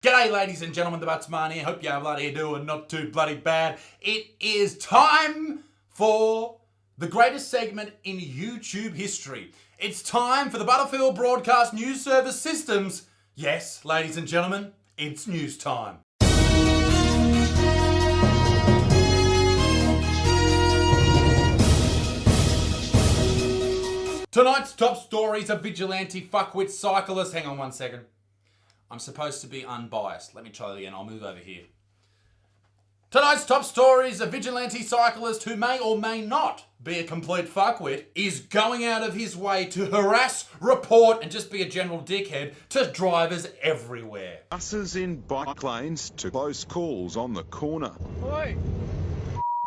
G'day ladies and gentlemen, the Buttsman here. Hope you're bloody doing not too bloody bad. It is time for the greatest segment in YouTube history. It's time for the Butterfield Broadcast News Service Systems. Yes, ladies and gentlemen, it's news time. Tonight's top story is a vigilante fuckwit cyclist. Hang on one second. I'm supposed to be unbiased. Let me try that again. I'll move over here. Tonight's top story is a vigilante cyclist who may or may not be a complete fuckwit is going out of his way to harass, report, and just be a general dickhead to drivers everywhere. Buses in bike lanes to close calls on the corner. Oi!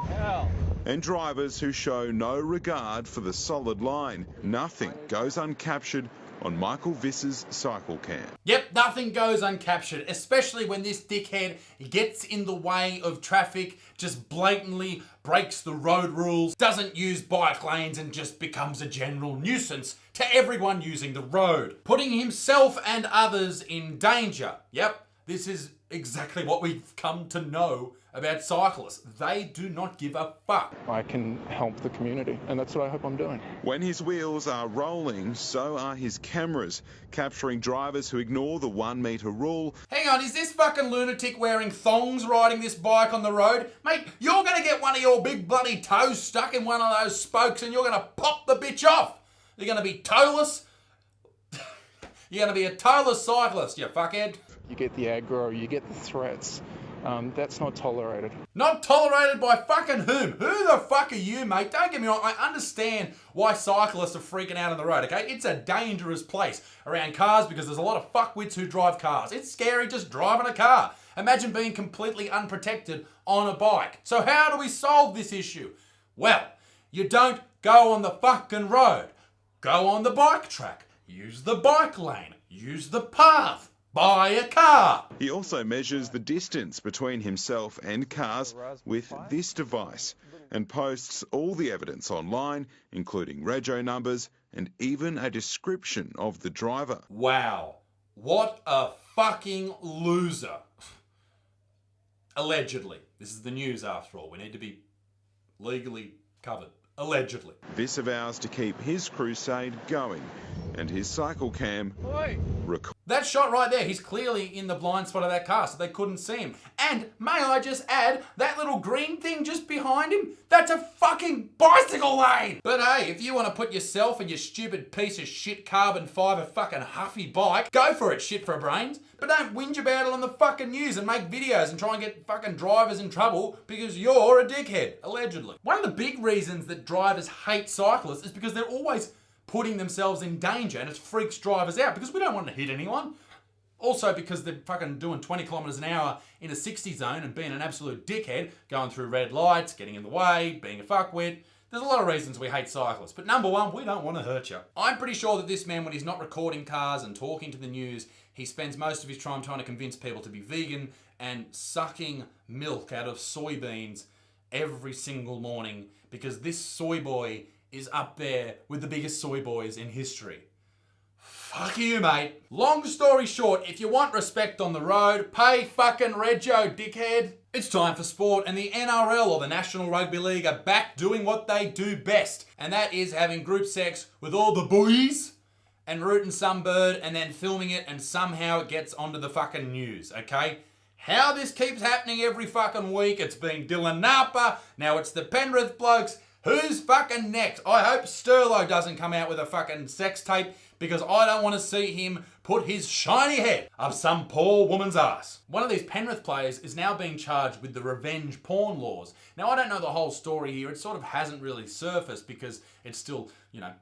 Hell. And drivers who show no regard for the solid line. Nothing goes uncaptured on Michael Viss's cycle cam. Yep, nothing goes uncaptured, especially when this dickhead gets in the way of traffic, just blatantly breaks the road rules, doesn't use bike lanes and just becomes a general nuisance to everyone using the road, putting himself and others in danger. Yep, this is exactly what we've come to know about cyclists. They do not give a fuck. I can help the community, and that's what I hope I'm doing. When his wheels are rolling, so are his cameras, capturing drivers who ignore the 1 metre rule. Hang on, is this fucking lunatic wearing thongs riding this bike on the road? Mate, you're gonna get one of your big bloody toes stuck in one of those spokes and you're gonna pop the bitch off. You're gonna be toeless. You're gonna be a toeless cyclist, you fuckhead. You get the aggro, you get the threats. That's not tolerated. Not tolerated by fucking whom? Who the fuck are you, mate? Don't get me wrong, I understand why cyclists are freaking out on the road, okay? It's a dangerous place around cars because there's a lot of fuckwits who drive cars. It's scary just driving a car. Imagine being completely unprotected on a bike. So how do we solve this issue? Well, you don't go on the fucking road. Go on the bike track. Use the bike lane. Use the path. Buy a car. He also measures the distance between himself and cars with this device and posts all the evidence online, including rego numbers and even a description of the driver. Wow. What a fucking loser. Allegedly. This is the news after all. We need to be legally covered. Allegedly. Viss vows to keep his crusade going and his cycle cam record. That shot right there, he's clearly in the blind spot of that car, so they couldn't see him. And may I just add, that little green thing just behind him, that's a fucking bicycle lane! But hey, if you want to put yourself and your stupid piece of shit carbon fibre fucking huffy bike, go for it, shit for brains. But don't whinge about it on the fucking news and make videos and try and get fucking drivers in trouble because you're a dickhead, allegedly. One of the big reasons that drivers hate cyclists is because they're always putting themselves in danger and it freaks drivers out because we don't want to hit anyone. Also because they're fucking doing 20 kilometres an hour in a 60 zone and being an absolute dickhead, going through red lights, getting in the way, being a fuckwit. There's a lot of reasons we hate cyclists, but number one, we don't want to hurt you. I'm pretty sure that this man, when he's not recording cars and talking to the news, he spends most of his time trying to convince people to be vegan and sucking milk out of soybeans every single morning because this soy boy is up there with the biggest soy boys in history. Fuck you, mate. Long story short, if you want respect on the road, pay fucking rego, dickhead. It's time for sport, and the NRL, or the National Rugby League, are back doing what they do best, and that is having group sex with all the boys and rooting some bird and then filming it and somehow it gets onto the fucking news, okay? How this keeps happening every fucking week, it's been Dylan Napa, now it's the Penrith blokes. Who's fucking next? I hope Sterlo doesn't come out with a fucking sex tape because I don't want to see him put his shiny head up some poor woman's ass. One of these Penrith players is now being charged with the revenge porn laws. Now, I don't know the whole story here. It sort of hasn't really surfaced because it's still,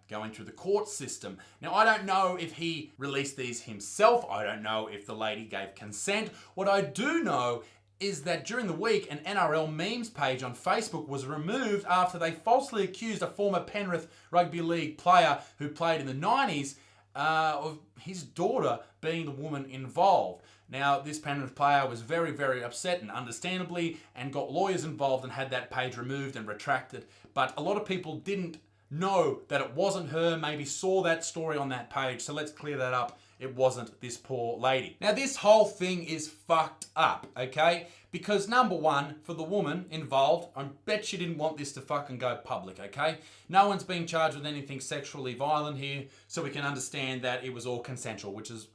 going through the court system. Now, I don't know if he released these himself. I don't know if the lady gave consent. What I do know is that during the week, an NRL memes page on Facebook was removed after they falsely accused a former Penrith Rugby League player who played in the 90s of his daughter being the woman involved. Now, this Penrith player was very, very upset, and understandably, and got lawyers involved and had that page removed and retracted. But a lot of people didn't know that it wasn't her, maybe saw that story on that page, so let's clear that up it wasn't this poor lady. Now, this whole thing is fucked up, okay? Because number one, for the woman involved, I bet she didn't want this to fucking go public, okay? No one's being charged with anything sexually violent here, so we can understand that it was all consensual, which is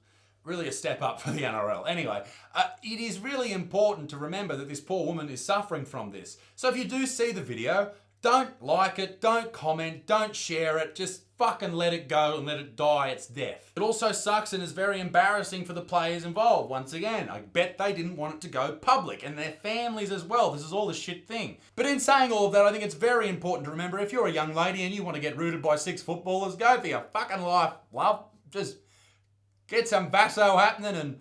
really a step up for the NRL. Anyway, it is really important to remember that this poor woman is suffering from this. So if you do see the video, don't like it, don't comment, don't share it, just fucking let it go and let it die its death. It also sucks and is very embarrassing for the players involved. Once again, I bet they didn't want it to go public, and their families as well. This is all a shit thing. But in saying all of that, I think it's very important to remember, if you're a young lady and you want to get rooted by 6 footballers, go for your fucking life, love. Just get some basso happening and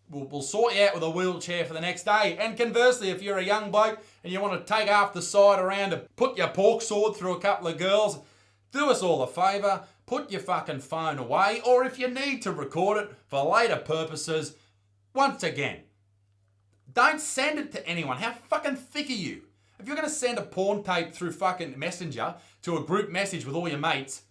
we'll sort you out with a wheelchair for the next day. And conversely, if you're a young bloke and you want to take half the side around to put your pork sword through a couple of girls, do us all a favour, put your fucking phone away, or if you need to record it for later purposes, once again, don't send it to anyone. How fucking thick are you? If you're going to send a porn tape through fucking Messenger to a group message with all your mates,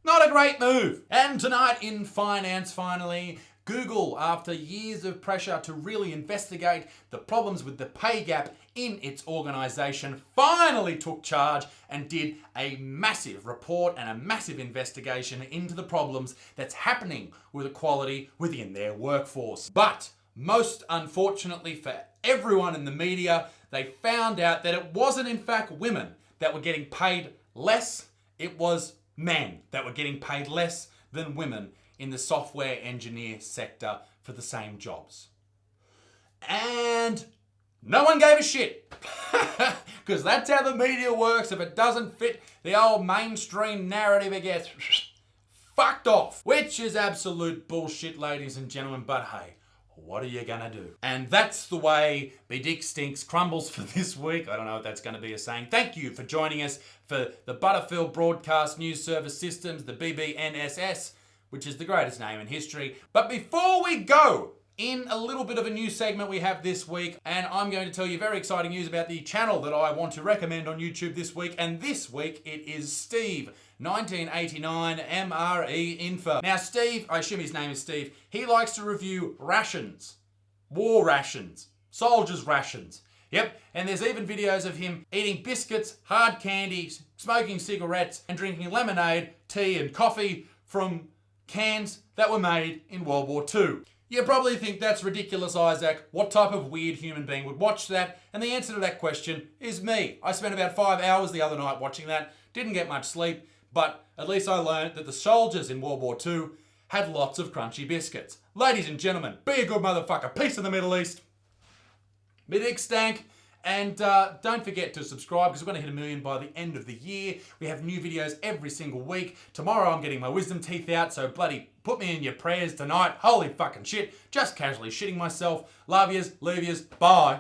not a great move. And tonight in finance, finally, Google, after years of pressure to really investigate the problems with the pay gap in its organisation, finally took charge and did a massive report and a massive investigation into the problems that's happening with equality within their workforce. But most unfortunately for everyone in the media, they found out that it wasn't in fact women that were getting paid less, it was men that were getting paid less than women in the software engineer sector for the same jobs. And no one gave a shit. Because that's how the media works. If it doesn't fit the old mainstream narrative, it gets fucked off. Which is absolute bullshit, ladies and gentlemen, but hey, what are you gonna do? And that's the way Be Dick Stinks crumbles for this week. I don't know if that's gonna be a saying. Thank you for joining us for the Butterfield Broadcast News Service Systems, the BBNSS, which is the greatest name in history. But before we go, in a little bit of a new segment we have this week, and I'm going to tell you very exciting news about the channel that I want to recommend on YouTube this week, and this week it is Steve, 1989 MRE Info. Now Steve, I assume his name is Steve, he likes to review rations, war rations, soldiers' rations. Yep, and there's even videos of him eating biscuits, hard candies, smoking cigarettes, and drinking lemonade, tea and coffee from cans that were made in World War II. You probably think that's ridiculous, Isaac. What type of weird human being would watch that? And the answer to that question is me. I spent about 5 hours the other night watching that, didn't get much sleep, but at least I learned that the soldiers in World War II had lots of crunchy biscuits. Ladies and gentlemen, be a good motherfucker. Peace in the Middle East. Be Dick Stank. And don't forget to subscribe, because we're going to hit 1 million by the end of the year. We have new videos every single week. Tomorrow I'm getting my wisdom teeth out, so bloody put me in your prayers tonight. Holy fucking shit. Just casually shitting myself. Love yous, leave yous, bye.